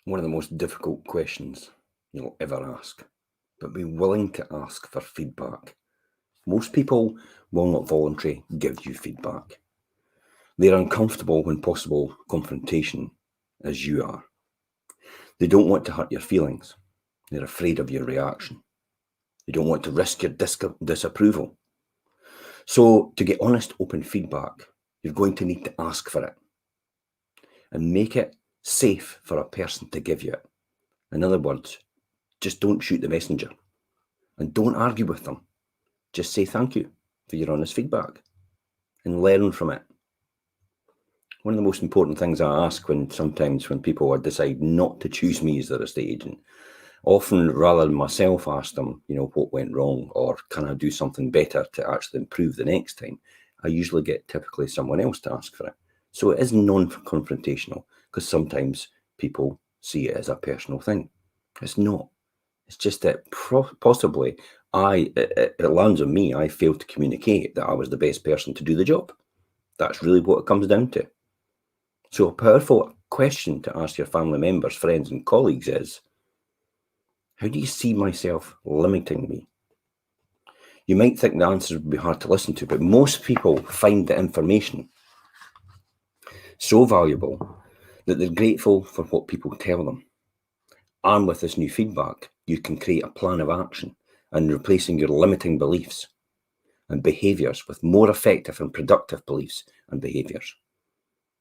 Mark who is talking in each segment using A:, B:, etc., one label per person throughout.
A: One of the most difficult questions you'll ever ask, but be willing to ask for feedback. Most people will not voluntarily give you feedback. They're uncomfortable when possible confrontation, as you are. They don't want to hurt your feelings. They're afraid of your reaction. They don't want to risk your disapproval. So, to get honest, open feedback, you're going to need to ask for it and make it safe for a person to give you it. In other words, just don't shoot the messenger and don't argue with them. Just say thank you for your honest feedback and learn from it. One of the most important things I ask sometimes when people decide not to choose me as their estate agent, often rather than myself ask them, what went wrong or can I do something better to actually improve the next time, I usually get typically someone else to ask for it. So it is non-confrontational because sometimes people see it as a personal thing. It's not. It's just that possibly it lands on me. I failed to communicate that I was the best person to do the job. That's really what it comes down to. So a powerful question to ask your family members, friends and colleagues is, how do you see myself limiting me? You might think the answers would be hard to listen to, but most people find the information so valuable that they're grateful for what people tell them. Armed with this new feedback, you can create a plan of action and replacing your limiting beliefs and behaviours with more effective and productive beliefs and behaviours.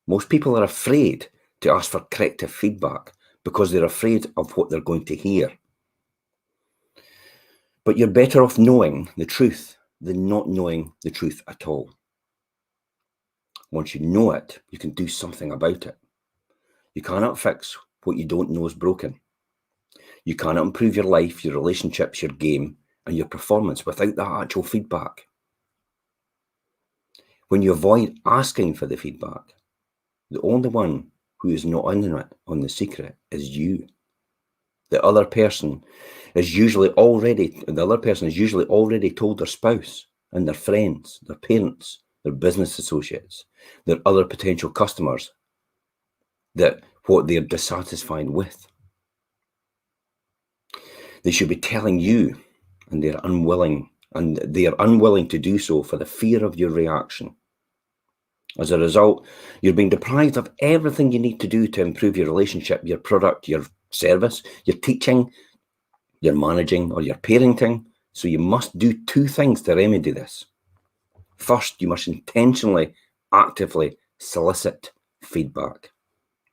A: Most people are afraid to ask for corrective feedback because they're afraid of what they're going to hear. But you're better off knowing the truth than not knowing the truth at all. Once you know it, you can do something about it. You cannot fix what you don't know is broken. You cannot improve your life, your relationships, your game, and your performance without that actual feedback. When you avoid asking for the feedback, the only one who is not on the secret is you. The other person is usually already told their spouse and their friends, their parents, their business associates, their other potential customers that what they're dissatisfied with. They should be telling you, and they are unwilling to do so for the fear of your reaction. As a result, you're being deprived of everything you need to do to improve your relationship, your product, your service, your teaching, your managing, or your parenting. So you must do two things to remedy this. First, you must intentionally, actively solicit feedback.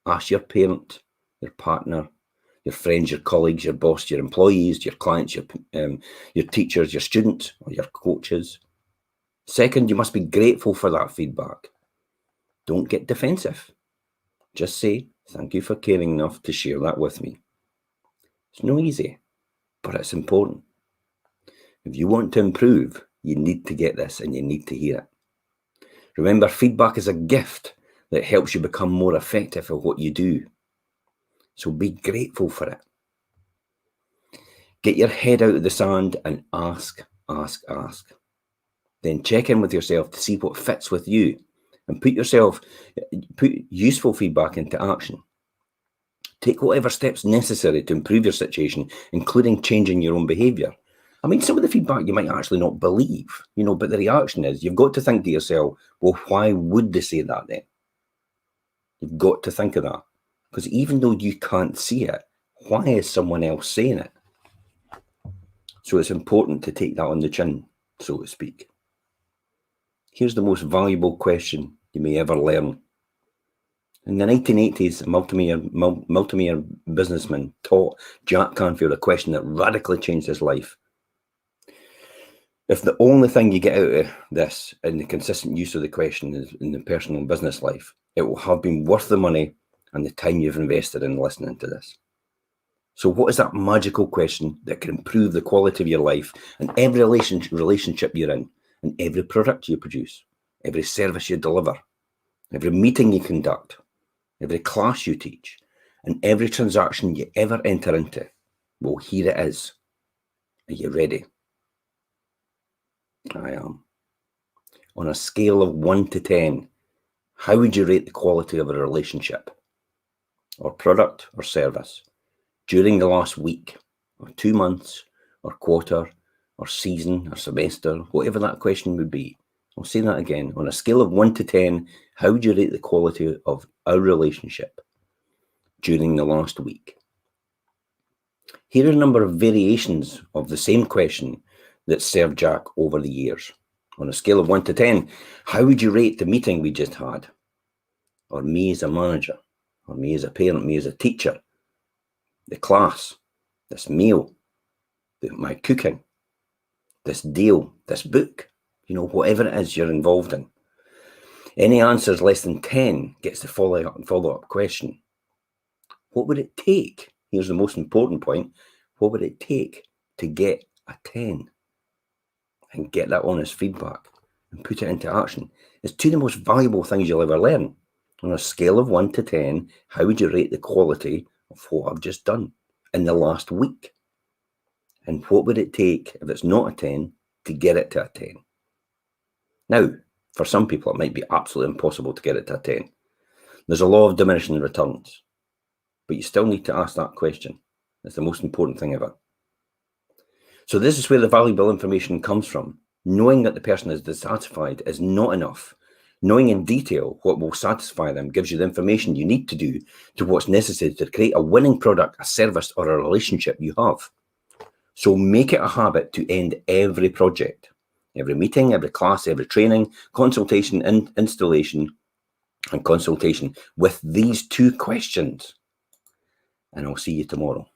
A: Ask your parent, your partner, your friends, your colleagues, your boss, your employees, your clients, your teachers, your students, or your coaches. Second, you must be grateful for that feedback. Don't get defensive. Just say, thank you for caring enough to share that with me. It's not easy, but it's important. If you want to improve, you need to get this and you need to hear it. Remember, feedback is a gift that helps you become more effective at what you do. So be grateful for it. Get your head out of the sand and ask. Then check in with yourself to see what fits with you and put useful feedback into action. Take whatever steps necessary to improve your situation, including changing your own behaviour. I mean, some of the feedback you might actually not believe, but the reaction is you've got to think to yourself, well, why would they say that then? You've got to think of that. Because even though you can't see it, why is someone else saying it? So it's important to take that on the chin, so to speak. Here's the most valuable question you may ever learn. In the 1980s, a multi-millionaire businessman taught Jack Canfield a question that radically changed his life. If the only thing you get out of this and the consistent use of the question is in the personal and business life, it will have been worth the money and the time you've invested in listening to this. So what is that magical question that can improve the quality of your life and every relationship you're in, and every product you produce, every service you deliver, every meeting you conduct, every class you teach, and every transaction you ever enter into? Well, here it is. Are you ready? I am. On a scale of 1 to 10, how would you rate the quality of a relationship? or product or service during the last week or 2 months or quarter or season or semester, whatever that question would be. I'll say that again. On a scale of 1 to 10, how would you rate the quality of our relationship during the last week? Here are a number of variations of the same question that served Jack over the years. On a scale of 1 to 10, how would you rate the meeting we just had? Or me as a manager, or me as a parent, me as a teacher, the class, this meal, my cooking, this deal, this book, whatever it is you're involved in. Any answers less than 10 gets the follow-up question. What would it take? Here's the most important point. What would it take to get a 10? And get that honest feedback and put it into action. It's two of the most valuable things you'll ever learn. On a scale of 1 to 10, how would you rate the quality of what I've just done in the last week? And what would it take, if it's not a 10, to get it to a 10? Now, for some people, it might be absolutely impossible to get it to a 10. There's a law of diminishing returns, but you still need to ask that question. It's the most important thing ever. So this is where the valuable information comes from. Knowing that the person is dissatisfied is not enough. Knowing in detail what will satisfy them gives you the information you need to do to what's necessary to create a winning product, a service, or a relationship you have. So make it a habit to end every project, every meeting, every class, every training, consultation, installation, and consultation with these two questions. And I'll see you tomorrow.